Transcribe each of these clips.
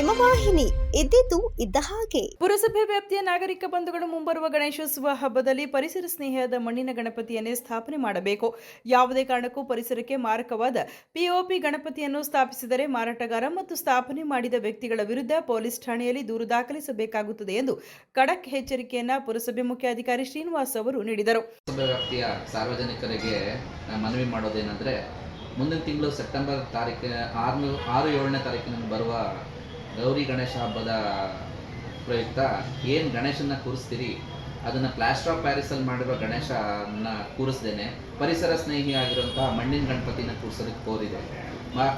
ಹಿಮವಾಹಿನಿ ಇದ್ದಿದ್ದು ಇದ್ದ ಹಾಗೆ. ಪುರಸಭೆ ವ್ಯಾಪ್ತಿಯ ನಾಗರಿಕ ಬಂಧುಗಳು ಮುಂಬರುವ ಗಣೇಶೋತ್ಸವ ಹಬ್ಬದಲ್ಲಿ ಪರಿಸರ ಸ್ನೇಹಿಯಾದ ಮಣ್ಣಿನ ಗಣಪತಿಯನ್ನೇ ಸ್ಥಾಪನೆ ಮಾಡಬೇಕು. ಯಾವುದೇ ಕಾರಣಕ್ಕೂ ಪರಿಸರಕ್ಕೆ ಮಾರಕವಾದ ಪಿಒಪಿ ಗಣಪತಿಯನ್ನು ಸ್ಥಾಪಿಸಿದರೆ ಮಾರಾಟಗಾರ ಮತ್ತು ಸ್ಥಾಪನೆ ಮಾಡಿದ ವ್ಯಕ್ತಿಗಳ ವಿರುದ್ಧ ಪೊಲೀಸ್ ಠಾಣೆಯಲ್ಲಿ ದೂರು ದಾಖಲಿಸಬೇಕಾಗುತ್ತದೆ ಎಂದು ಖಡಕ್ ಎಚ್ಚರಿಕೆಯನ್ನ ಪುರಸಭೆ ಮುಖ್ಯಾಧಿಕಾರಿ ಶ್ರೀನಿವಾಸ್ ಅವರು ನೀಡಿದರು. ಪುರಸಭೆ ವ್ಯಾಪ್ತಿಯ ಸಾರ್ವಜನಿಕರಿಗೆ ಮನವಿ ಮಾಡೋದೇನೆಂದರೆ, ಮುಂದಿನ ತಿಂಗಳು ಸೆಪ್ಟೆಂಬರ್ 6-7ನೇ ತಾರೀಕಿನ ಬರುವ ಗೌರಿ ಗಣೇಶ ಹಬ್ಬದ ಪ್ರಯುಕ್ತ ಏನು ಗಣೇಶನ ಕೂರಿಸ್ತೀರಿ ಅದನ್ನು ಪ್ಲಾಸ್ಟರ್ ಆಫ್ ಪ್ಯಾರಿಸಲ್ಲಿ ಮಾಡಿರೋ ಗಣೇಶನ ಕೂರಿಸ್ದೇನೆ ಪರಿಸರ ಸ್ನೇಹಿಯಾಗಿರುವಂಥ ಮಣ್ಣಿನ ಗಣಪತಿನ ಕೂರಿಸೋದಕ್ಕೆ ಕೋರಿದೆ.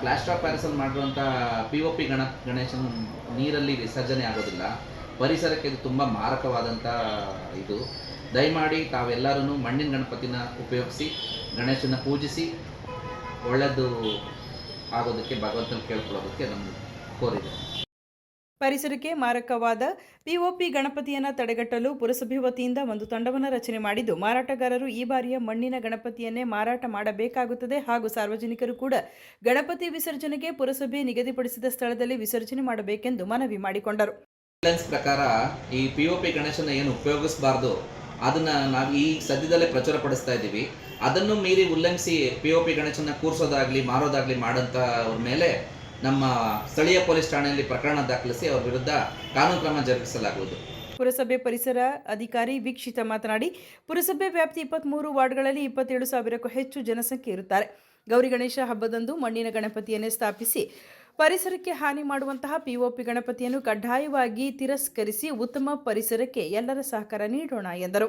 ಪ್ಲಾಸ್ಟರ್ ಆಫ್ ಪ್ಯಾರಿಸಲ್ಲಿ ಮಾಡಿರುವಂಥ POP ಗಣೇಶನ ನೀರಲ್ಲಿ ವಿಸರ್ಜನೆ ಆಗೋದಿಲ್ಲ. ಪರಿಸರಕ್ಕೆ ಇದು ತುಂಬ ಮಾರಕವಾದಂಥ ಇದು. ದಯಮಾಡಿ ತಾವೆಲ್ಲರೂ ಮಣ್ಣಿನ ಗಣಪತಿನ ಉಪಯೋಗಿಸಿ ಗಣೇಶನ ಪೂಜಿಸಿ ಒಳ್ಳೆಯದು ಆಗೋದಕ್ಕೆ ಭಗವಂತನ ಕೇಳ್ಕೊಳ್ಳೋದಕ್ಕೆ ನಮ್ಮ ಕೋರಿದೆ. ಪರಿಸರಕ್ಕೆ ಮಾರಕವಾದ ಪಿಒಪಿ ಗಣಪತಿಯನ್ನು ತಡೆಗಟ್ಟಲು ಪುರಸಭೆ ವತಿಯಿಂದ ಒಂದು ತಂಡವನ್ನು ರಚನೆ ಮಾಡಿದ್ದು, ಮಾರಾಟಗಾರರು ಈ ಬಾರಿಯ ಮಣ್ಣಿನ ಗಣಪತಿಯನ್ನೇ ಮಾರಾಟ ಮಾಡಬೇಕಾಗುತ್ತದೆ ಹಾಗೂ ಸಾರ್ವಜನಿಕರು ಕೂಡ ಗಣಪತಿ ವಿಸರ್ಜನೆಗೆ ಪುರಸಭೆ ನಿಗದಿಪಡಿಸಿದ ಸ್ಥಳದಲ್ಲಿ ವಿಸರ್ಜನೆ ಮಾಡಬೇಕೆಂದು ಮನವಿ ಮಾಡಿಕೊಂಡರು. ಪ್ರಕಾರ ಈ POP ಗಣೇಶನ ಏನು ಉಪಯೋಗಿಸಬಾರ್ದು ಅದನ್ನ ನಾವು ಈ ಸದ್ಯದಲ್ಲೇ ಪ್ರಚಾರ ಪಡಿಸ್ತಾ ಇದ್ದೀವಿ. ಅದನ್ನು ಮೀರಿ ಉಲ್ಲಂಘಿಸಿ POP ಗಣೇಶನ ಕೂರಿಸೋದಾಗ್ಲಿ ಮಾರೋದಾಗ್ಲಿ ಮಾಡೋಂಥ ಅವ್ರ ಮೇಲೆ ನಮ್ಮ ಸ್ಥಳೀಯ ಪೊಲೀಸ್ ಠಾಣೆಯಲ್ಲಿ ಪ್ರಕರಣ ದಾಖಲಿಸಿ ಅವರ ವಿರುದ್ಧ ಕಾನೂನು ಕ್ರಮ ಜರುಗಿಸಲಾಗುವುದು. ಪುರಸಭೆ ಪರಿಸರ ಅಧಿಕಾರಿ ವೀಕ್ಷಿತ ಮಾತನಾಡಿ, ಪುರಸಭೆ ವ್ಯಾಪ್ತಿ 23 ವಾರ್ಡ್ಗಳಲ್ಲಿ 27,000ಕ್ಕೂ ಹೆಚ್ಚು ಜನಸಂಖ್ಯೆ ಇರುತ್ತಾರೆ. ಗೌರಿ ಗಣೇಶ ಹಬ್ಬದಂದು ಮಣ್ಣಿನ ಗಣಪತಿಯನ್ನೇ ಸ್ಥಾಪಿಸಿ ಪರಿಸರಕ್ಕೆ ಹಾನಿ ಮಾಡುವಂತಹ POP ಗಣಪತಿಯನ್ನು ಕಡ್ಡಾಯವಾಗಿ ತಿರಸ್ಕರಿಸಿ ಉತ್ತಮ ಪರಿಸರಕ್ಕೆ ಎಲ್ಲರ ಸಹಕಾರ ನೀಡೋಣ ಎಂದರು.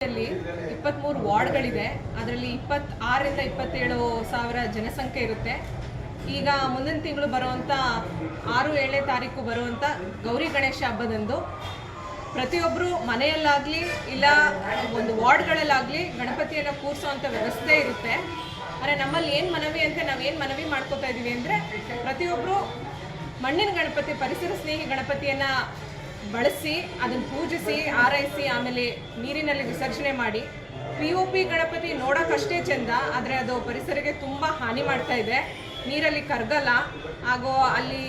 23 ವಾರ್ಡ್ಗಳಿದೆ. ಅದರಲ್ಲಿ 26ರಿಂದ 27,000 ಜನಸಂಖ್ಯೆ ಇರುತ್ತೆ. ಈಗ ಮುಂದಿನ ತಿಂಗಳು ಬರುವಂಥ 6-7ನೇ ತಾರೀಕು ಬರುವಂಥ ಗೌರಿ ಗಣೇಶ ಹಬ್ಬದಂದು ಪ್ರತಿಯೊಬ್ಬರು ಮನೆಯಲ್ಲಾಗಲಿ ಇಲ್ಲ ಒಂದು ವಾರ್ಡ್ಗಳಲ್ಲಾಗಲಿ ಗಣಪತಿಯನ್ನು ಕೂರಿಸೋವಂಥ ವ್ಯವಸ್ಥೆ ಇರುತ್ತೆ. ಆದರೆ ನಮ್ಮಲ್ಲಿ ಏನು ಮನವಿ ಅಂತ ನಾವೇನು ಮನವಿ ಮಾಡ್ಕೋತಾ ಇದ್ದೀವಿ ಅಂದರೆ, ಪ್ರತಿಯೊಬ್ಬರು ಮಣ್ಣಿನ ಗಣಪತಿ ಪರಿಸರ ಸ್ನೇಹಿ ಗಣಪತಿಯನ್ನು ಬಳಸಿ ಅದನ್ನು ಪೂಜಿಸಿ ಆರೈಸಿ ಆಮೇಲೆ ನೀರಿನಲ್ಲಿ ವಿಸರ್ಜನೆ ಮಾಡಿ. POP ಗಣಪತಿ ನೋಡೋಕ್ಕಷ್ಟೇ ಚೆಂದ, ಆದರೆ ಅದು ಪರಿಸರಕ್ಕೆ ತುಂಬ ಹಾನಿ ಮಾಡ್ತಾ ಇದೆ. ನೀರಲ್ಲಿ ಕರಗಲ್ಲ, ಹಾಗೂ ಅಲ್ಲಿ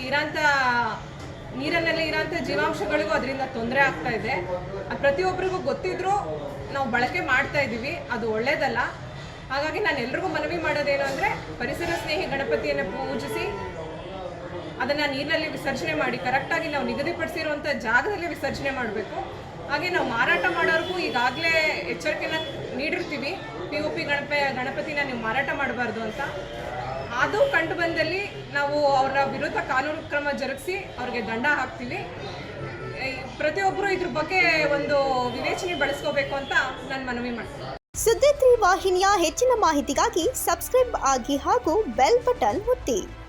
ನೀರಿನಲ್ಲಿ ಇರೋಂಥ ಜೀವಾಂಶಗಳಿಗೂ ಅದರಿಂದ ತೊಂದರೆ ಆಗ್ತಾ ಇದೆ. ಅದು ಪ್ರತಿಯೊಬ್ಬರಿಗೂ ಗೊತ್ತಿದ್ರೂ ನಾವು ಬಳಕೆ ಮಾಡ್ತಾ ಇದ್ದೀವಿ, ಅದು ಒಳ್ಳೆಯದಲ್ಲ. ಹಾಗಾಗಿ ನಾನು ಎಲ್ರಿಗೂ ಮನವಿ ಮಾಡೋದೇನು ಅಂದರೆ, ಪರಿಸರ ಸ್ನೇಹಿ ಗಣಪತಿಯನ್ನು ಪೂಜಿಸಿ ಅದನ್ನು ನೀರಿನಲ್ಲಿ ವಿಸರ್ಜನೆ ಮಾಡಿ ಕರೆಕ್ಟಾಗಿ ನಾವು ನಿಗದಿಪಡಿಸಿರುವಂಥ ಜಾಗದಲ್ಲಿ ವಿಸರ್ಜನೆ ಮಾಡಬೇಕು. ಹಾಗೆ ನಾವು ಮಾರಾಟ ಮಾಡೋರಿಗೂ ಈಗಾಗಲೇ ಎಚ್ಚರಿಕೆನ ನೀಡಿರ್ತೀವಿ, POP ಗಣಪತಿನ ನೀವು ಮಾರಾಟ ಮಾಡಬಾರ್ದು ಅಂತ. ಅದು ಕಂಡು ಬಂದಲ್ಲಿ ನಾವು ಅವರ ವಿರುದ್ಧ ಕಾನೂನು ಕ್ರಮ ಜರುಗಿಸಿ ಅವ್ರಿಗೆ ದಂಡ ಹಾಕ್ತೀವಿ. ಪ್ರತಿಯೊಬ್ಬರು ಇದ್ರ ಬಗ್ಗೆ ಒಂದು ವಿವೇಚನೆ ಬಳಸ್ಕೋಬೇಕು ಅಂತ ನಾನು ಮನವಿ ಮಾಡ್ತೀನಿ. ಸುದ್ದಿ 3 ವಾಹಿನಿಯ ಹೆಚ್ಚಿನ ಮಾಹಿತಿಗಾಗಿ ಸಬ್ಸ್ಕ್ರೈಬ್ ಆಗಿ ಹಾಗೂ ಬೆಲ್ ಬಟನ್ ಒತ್ತಿ.